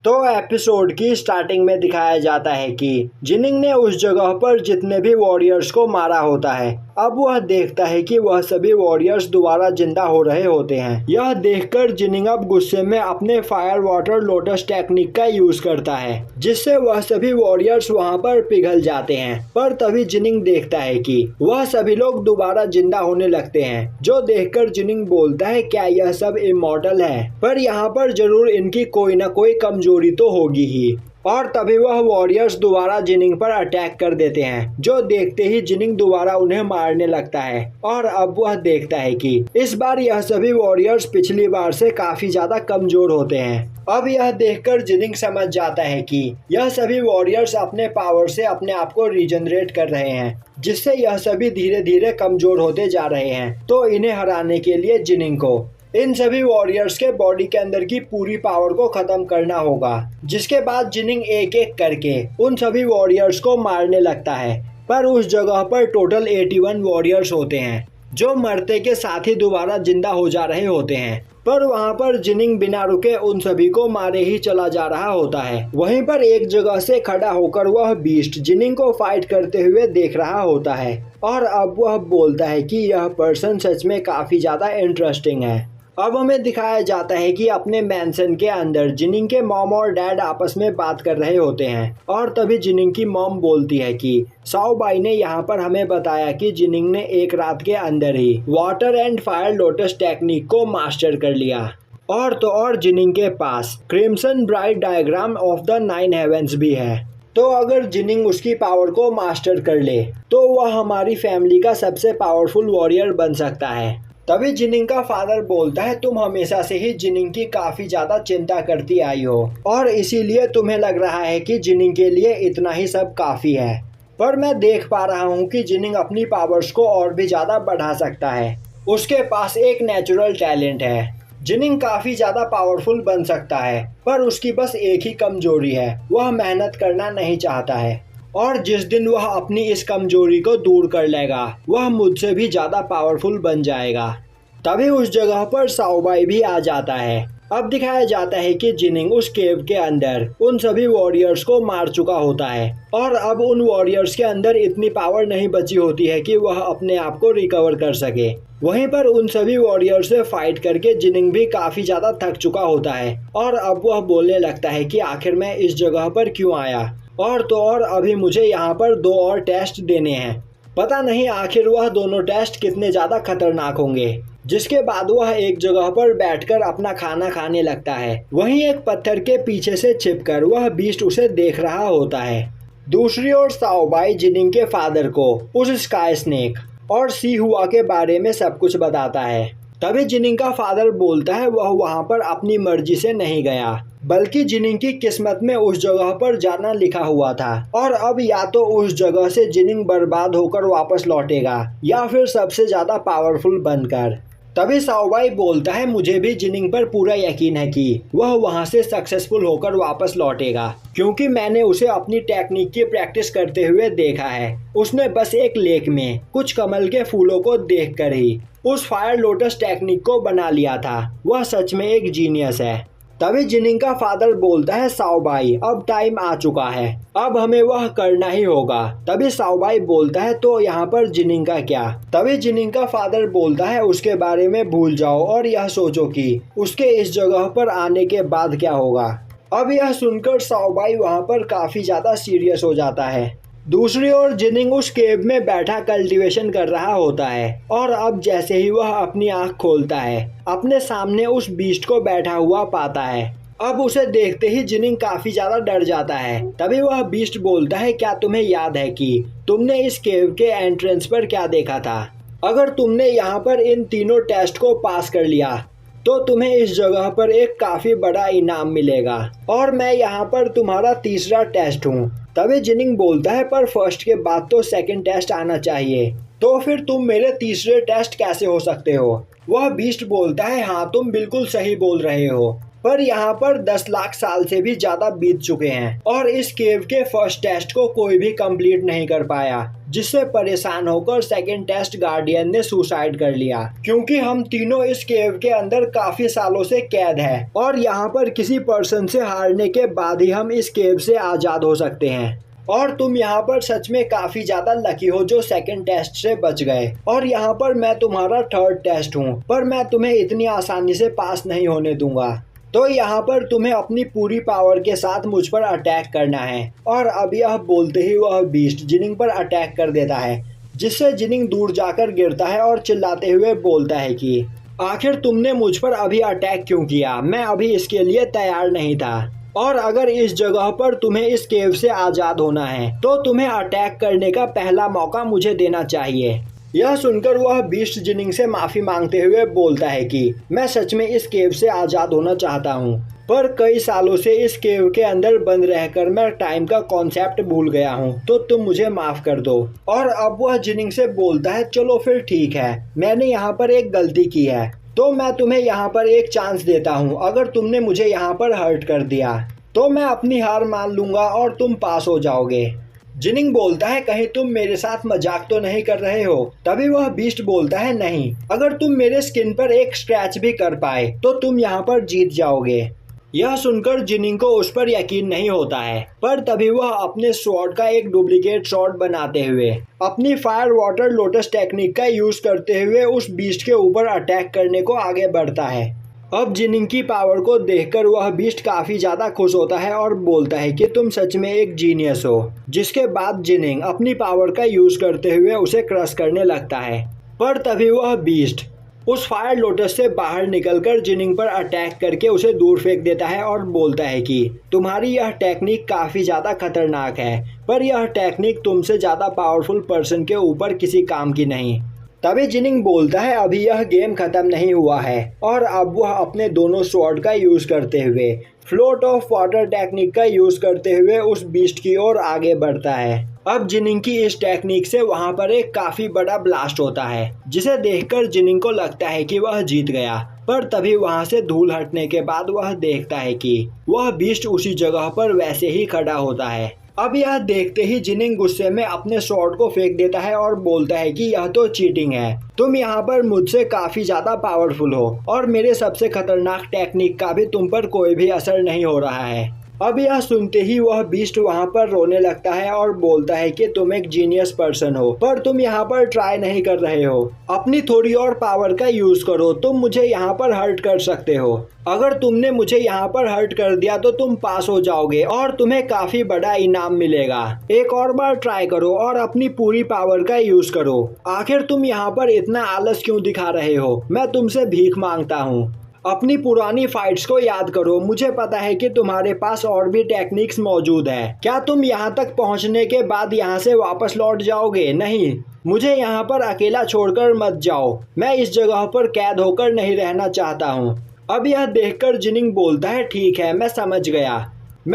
तो एपिसोड की स्टार्टिंग में दिखाया जाता है कि जिनिंग ने उस जगह पर जितने भी वॉरियर्स को मारा होता है, अब वह देखता है कि वह सभी वॉरियर्स दोबारा जिंदा हो रहे होते हैं। यह देखकर जिनिंग अब गुस्से में अपने फायर वाटर लोटस टेक्निक का यूज करता है, जिससे वह सभी वॉरियर्स वहां पर पिघल जाते हैं। पर तभी जिनिंग देखता है कि वह सभी लोग दोबारा जिंदा होने लगते हैं, जो देखकर जिनिंग बोलता है क्या यह सब इमॉर्टल है, पर यहाँ पर जरूर इनकी कोई न कोई कमजोरी तो होगी ही। और तभी वह वॉरियर्स दोबारा जिनिंग पर अटैक कर देते हैं, जो देखते ही जिनिंग दोबारा उन्हें मारने लगता है। और अब वह देखता है कि इस बार यह सभी वॉरियर्स पिछली बार से काफी ज्यादा कमजोर होते हैं। अब यह देखकर जिनिंग समझ जाता है कि यह सभी वॉरियर्स अपने पावर से अपने आप को रीजनरेट कर रहे हैं, जिससे यह सभी धीरे धीरे कमजोर होते जा रहे हैं। तो इन्हें हराने के लिए जिनिंग को इन सभी वॉरियर्स के बॉडी के अंदर की पूरी पावर को खत्म करना होगा, जिसके बाद जिनिंग एक एक करके उन सभी वॉरियर्स को मारने लगता है। पर उस जगह पर टोटल 81 वॉरियर्स होते हैं, जो मरते के साथ ही दोबारा जिंदा हो जा रहे होते हैं। पर वहां पर जिनिंग बिना रुके उन सभी को मारे ही चला जा रहा होता है। वहीं पर एक जगह से खड़ा होकर वह बीस्ट जिनिंग को फाइट करते हुए देख रहा होता है, और अब वह बोलता है कि यह पर्सन सच में काफी ज्यादा इंटरेस्टिंग है। अब हमें दिखाया जाता है कि अपने मैंसन के अंदर जिनिंग के मॉम और डैड आपस में बात कर रहे होते हैं, और तभी जिनिंग की मॉम बोलती है कि साओ बाई ने यहाँ पर हमें बताया कि जिनिंग ने एक रात के अंदर ही water and fire lotus technique को मास्टर कर लिया। और तो और जिनिंग के पास crimson bright diagram of the 9 heavens भी है। तो अगर जिनिंग उसकी पावर को मास्टर कर ले तो वह हमारी फैमिली का सबसे पावरफुल वॉरियर बन सकता है। तभी जिनिंग का फादर बोलता है तुम हमेशा से ही जिनिंग की काफी ज्यादा चिंता करती आई हो, और इसीलिए तुम्हें लग रहा है कि जिनिंग के लिए इतना ही सब काफी है। पर मैं देख पा रहा हूँ कि जिनिंग अपनी पावर्स को और भी ज्यादा बढ़ा सकता है। उसके पास एक नेचुरल टैलेंट है। जिनिंग काफी ज्यादा पावरफुल बन सकता है, पर उसकी बस एक ही कमजोरी है, वह मेहनत करना नहीं चाहता है। और जिस दिन वह अपनी इस कमजोरी को दूर कर लेगा, वह मुझसे भी ज्यादा पावरफुल बन जाएगा। तभी उस जगह पर साओ बाई भी आ जाता है। अब दिखाया जाता है कि जिनिंग उस केव के अंदर उन सभी वॉरियर्स को मार चुका होता है, और अब उन वॉरियर्स के अंदर इतनी पावर नहीं बची होती है कि वह अपने आप को रिकवर कर सके। वहीं पर उन सभी वॉरियर्स से फाइट करके जिनिंग भी काफी ज्यादा थक चुका होता है, और अब वह बोलने लगता है कि आखिर मैं इस जगह पर क्यों आया, और तो और अभी मुझे यहाँ पर 2 और टेस्ट देने हैं। पता नहीं आखिर वह दोनों टेस्ट कितने ज़्यादा खतरनाक होंगे। जिसके बाद वह एक जगह पर बैठकर अपना खाना खाने लगता है। वहीं एक पत्थर के पीछे से छिपकर वह बीस्ट उसे देख रहा होता है। दूसरी ओर साओ बाई जिनिंग के फादर को उस स्काई स्नेक और सी हुआ के बारे में सब कुछ बताता है। तभी जिनिंग का फादर बोलता है वह वहां पर अपनी मर्जी से नहीं गया, बल्कि जिनिंग की किस्मत में उस जगह पर जाना लिखा हुआ था, और अब या तो उस जगह से जिनिंग बर्बाद होकर वापस लौटेगा या फिर सबसे ज्यादा पावरफुल बनकर। तभी साओ बाई बोलता है मुझे भी जिनिंग पर पूरा यकीन है कि वह वहां से सक्सेसफुल होकर वापस लौटेगा, क्योंकि मैंने उसे अपनी टेक्निक की प्रैक्टिस करते हुए देखा है। उसने बस एक लेक में कुछ कमल के फूलों को देखकर ही उस फायर लोटस टेक्निक को बना लिया था। वह सच में एक जीनियस है। तभी जिनिंग का फादर बोलता है साओ बाई अब टाइम आ चुका है, अब हमें वह करना ही होगा। तभी साओ बाई बोलता है तो यहाँ पर जिनिंग का क्या। तभी जिनिंग का फादर बोलता है उसके बारे में भूल जाओ और यह सोचो कि उसके इस जगह पर आने के बाद क्या होगा। अब यह सुनकर साओ बाई वहाँ पर काफी ज्यादा सीरियस हो जाता है। दूसरी ओर जिनिंग उस केव में बैठा कल्टीवेशन कर रहा होता है, और अब जैसे ही वह अपनी आंख खोलता है अपने सामने उस बीस्ट को बैठा हुआ पाता है। अब उसे देखते ही जिनिंग काफी ज्यादा डर जाता है। तभी वह बीस्ट बोलता है क्या तुम्हें याद है कि तुमने इस केव के एंट्रेंस पर क्या देखा था। अगर तुमने यहाँ पर इन तीनों टेस्ट को पास कर लिया तो तुम्हें इस जगह पर एक काफी बड़ा इनाम मिलेगा, और मैं यहाँ पर तुम्हारा तीसरा टेस्ट हूँ। तभी जिनिंग बोलता है पर फर्स्ट के बाद तो सेकंड टेस्ट आना चाहिए, तो फिर तुम मेरे तीसरे टेस्ट कैसे हो सकते हो। वह बीस्ट बोलता है हाँ तुम बिल्कुल सही बोल रहे हो, पर यहाँ पर 10 लाख साल से भी ज्यादा बीत चुके हैं और इस केव के फर्स्ट टेस्ट को कोई भी कंप्लीट नहीं कर पाया, जिससे परेशान होकर सेकंड टेस्ट गार्डियन ने सुसाइड कर लिया, क्योंकि हम तीनों इस केव के अंदर काफी सालों से कैद है और यहाँ पर किसी पर्सन से हारने के बाद ही हम इस केव से आजाद हो सकते हैं। और तुम यहाँ पर सच में काफी ज्यादा लकी हो जो सेकंड टेस्ट से बच गए, और यहाँ पर मैं तुम्हारा थर्ड टेस्ट हूँ, पर मैं तुम्हें इतनी आसानी से पास नहीं होने दूंगा। तो यहाँ पर तुम्हें अपनी पूरी पावर के साथ मुझ पर अटैक करना है। और अब यह बोलते ही वह बीस्ट जिनिंग पर अटैक कर देता है, जिससे जिनिंग दूर जाकर गिरता है और चिल्लाते हुए बोलता है कि आखिर तुमने मुझ पर अभी अटैक क्यों किया, मैं अभी इसके लिए तैयार नहीं था। और अगर इस जगह पर तुम्हें इस केव से आजाद होना है तो तुम्हें अटैक करने का पहला मौका मुझे देना चाहिए। यह सुनकर वह बीस्ट जिनिंग से माफी मांगते हुए बोलता है कि मैं सच में इस केव से आजाद होना चाहता हूँ, पर कई सालों से इस केव के अंदर बंद रहकर मैं टाइम का कॉन्सेप्ट भूल गया हूँ, तो तुम मुझे माफ कर दो। और अब वह जिनिंग से बोलता है चलो फिर ठीक है, मैंने यहाँ पर एक गलती की है, तो मैं तुम्हें यहाँ पर एक चांस देता हूँ। अगर तुमने मुझे यहाँ पर हर्ट कर दिया तो मैं अपनी हार मान लूंगा और तुम पास हो जाओगे। जिनिंग बोलता है कहीं तुम मेरे साथ मजाक तो नहीं कर रहे हो। तभी वह बीस्ट बोलता है नहीं, अगर तुम मेरे स्किन पर एक स्क्रैच भी कर पाए तो तुम यहाँ पर जीत जाओगे। यह सुनकर जिनिंग को उस पर यकीन नहीं होता है, पर तभी वह अपने स्वॉर्ड का एक डुप्लीकेट स्वॉर्ड बनाते हुए अपनी फायर वाटर लोटस टेक्निक का यूज करते हुए उस बीस्ट के ऊपर अटैक करने को आगे बढ़ता है। अब जिनिंग की पावर को देखकर वह बीस्ट काफी ज्यादा खुश होता है और बोलता है कि तुम सच में एक जीनियस हो। जिसके बाद जिनिंग अपनी पावर का यूज करते हुए उसे क्रश करने लगता है, पर तभी वह बीस्ट उस फायर लोटस से बाहर निकलकर जिनिंग पर अटैक करके उसे दूर फेंक देता है और बोलता है कि तुम्हारी यह टेक्निक काफी ज्यादा खतरनाक है, पर यह टेक्निक तुमसे ज्यादा पावरफुल पर्सन के ऊपर किसी काम की नहीं। तभी जिनिंग बोलता है अभी यह गेम खत्म नहीं हुआ है, और अब वह अपने दोनों स्वॉर्ड का यूज करते हुए फ्लोट ऑफ वाटर टेक्निक का यूज करते हुए उस बीस्ट की ओर आगे बढ़ता है। अब जिनिंग की इस टेक्निक से वहां पर एक काफी बड़ा ब्लास्ट होता है, जिसे देखकर जिनिंग को लगता है कि वह जीत गया, पर तभी वहां से धूल हटने के बाद वह देखता है कि वह बीस्ट उसी जगह पर वैसे ही खड़ा होता है। अब यह देखते ही जिनिंग गुस्से में अपने स्वॉर्ड को फेंक देता है और बोलता है कि यह तो चीटिंग है, तुम यहाँ पर मुझसे काफी ज्यादा पावरफुल हो और मेरे सबसे खतरनाक टेक्निक का भी तुम पर कोई भी असर नहीं हो रहा है। अब यह सुनते ही वह बीस्ट वहाँ पर रोने लगता है और बोलता है कि तुम एक जीनियस पर्सन हो, पर तुम यहाँ पर ट्राई नहीं कर रहे हो। अपनी थोड़ी और पावर का यूज करो, तुम मुझे यहाँ पर हर्ट कर सकते हो। अगर तुमने मुझे यहाँ पर हर्ट कर दिया तो तुम पास हो जाओगे और तुम्हें काफी बड़ा इनाम मिलेगा। एक और बार ट्राई करो और अपनी पूरी पावर का यूज करो। आखिर तुम यहाँ पर इतना आलस क्यों दिखा रहे हो? मैं तुमसे भीख मांगता हूँ। अपनी पुरानी फाइट्स को याद करो, मुझे पता है कि तुम्हारे पास और भी टेक्निक्स मौजूद है। क्या तुम यहाँ तक पहुँचने के बाद यहाँ से वापस लौट जाओगे? नहीं, मुझे यहाँ पर अकेला छोड़कर मत जाओ, मैं इस जगह पर कैद होकर नहीं रहना चाहता हूँ। अब यह देखकर जिनिंग बोलता है ठीक है, मैं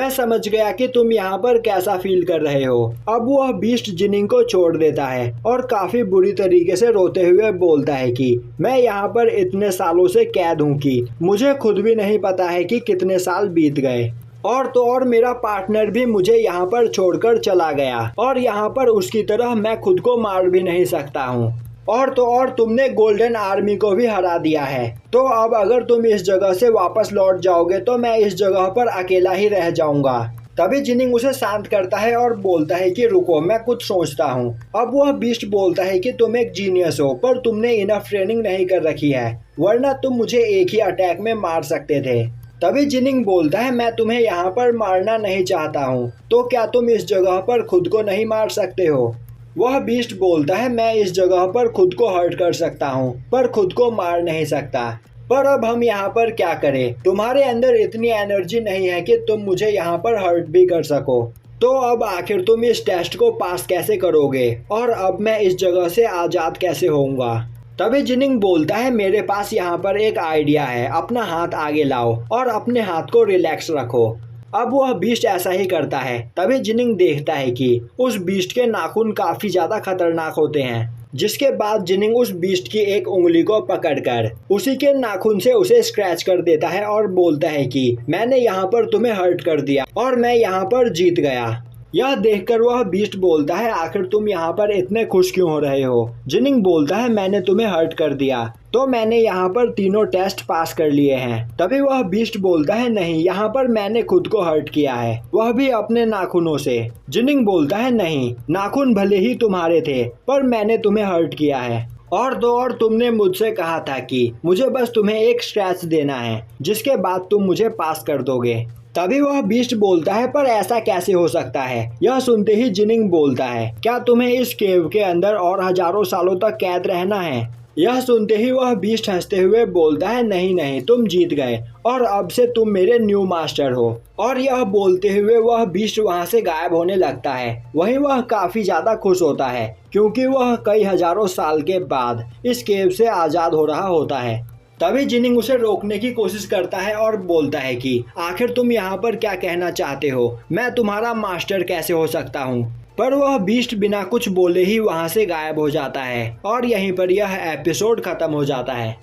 समझ गया कि तुम यहाँ पर कैसा फील कर रहे हो। अब वह बीस्ट जिनिंग को छोड़ देता है और काफी बुरी तरीके से रोते हुए बोलता है कि मैं यहाँ पर इतने सालों से कैद हूँ कि मुझे खुद भी नहीं पता है कि कितने साल बीत गए। और तो और मेरा पार्टनर भी मुझे यहाँ पर छोड़कर चला गया और यहाँ पर उसकी तरह मैं खुद को मार भी नहीं सकता हूँ। और तो और तुमने गोल्डन आर्मी को भी हरा दिया है, तो अब अगर तुम इस जगह से वापस लौट जाओगे तो मैं इस जगह पर अकेला ही रह जाऊंगा। तभी जिनिंग उसे शांत करता है और बोलता है कि रुको, मैं कुछ सोचता हूँ। अब वह बीस्ट बोलता है कि तुम एक जीनियस हो, पर तुमने इनफ ट्रेनिंग नहीं कर रखी है, वरना तुम मुझे एक ही अटैक में मार सकते थे। तभी जिनिंग बोलता है मैं तुम्हें यहाँ पर मारना नहीं चाहता हूँ, तो क्या तुम इस जगह पर खुद को नहीं मार सकते हो? वह बीस्ट बोलता है मैं इस जगह पर खुद को हर्ट कर सकता हूँ, पर खुद को मार नहीं सकता। पर अब हम यहाँ पर क्या करें? तुम्हारे अंदर इतनी एनर्जी नहीं है कि तुम मुझे यहाँ पर हर्ट भी कर सको। तो अब आखिर तुम इस टेस्ट को पास कैसे करोगे और अब मैं इस जगह से आज़ाद कैसे होऊंगा? तभी जिनिंग बोलता है मेरे पास यहाँ पर एक आइडिया है, अपना हाथ आगे लाओ और अपने हाथ को रिलैक्स रखो। अब वह बीस्ट ऐसा ही करता है। तभी जिनिंग देखता है कि उस बीस्ट के नाखून काफी ज्यादा खतरनाक होते हैं जिसके बाद जिनिंग उस बीस्ट की एक उंगली को पकड़कर उसी के नाखून से उसे स्क्रैच कर देता है और बोलता है कि मैंने यहाँ पर तुम्हें हर्ट कर दिया और मैं यहाँ पर जीत गया। यह देखकर वह बीस्ट बोलता है आखिर तुम यहाँ पर इतने खुश क्यों हो रहे हो। जिनिंग बोलता है मैंने तुम्हें हर्ट कर दिया तो मैंने यहाँ पर तीनों टेस्ट पास कर लिए हैं। तभी वह बीस्ट बोलता है नहीं, यहाँ पर मैंने खुद को हर्ट किया है, वह भी अपने नाखूनों से। जिनिंग बोलता है नहीं, नाखून भले ही तुम्हारे थे पर मैंने तुम्हें हर्ट किया है और तुमने मुझसे कहा था कि मुझे बस तुम्हें एक स्क्रैच देना है जिसके बाद तुम मुझे पास कर दोगे। तभी वह बीस्ट बोलता है पर ऐसा कैसे हो सकता है। यह सुनते ही जिनिंग बोलता है क्या तुम्हें इस केव के अंदर और हजारों सालों तक कैद रहना है। यह सुनते ही वह बीस्ट हंसते हुए बोलता है नहीं नहीं, तुम जीत गए और अब से तुम मेरे न्यू मास्टर हो। और यह बोलते हुए वह बीस्ट वहां से गायब होने लगता है। वहीं वह काफी ज्यादा खुश होता है क्योंकि वह कई हजारों साल के बाद इस केव से आजाद हो रहा होता है। तभी जिनिंग उसे रोकने की कोशिश करता है और बोलता है कि आखिर तुम यहाँ पर क्या कहना चाहते हो, मैं तुम्हारा मास्टर कैसे हो सकता हूँ। पर वह बीस्ट बिना कुछ बोले ही वहाँ से गायब हो जाता है और यहीं पर यह एपिसोड खत्म हो जाता है।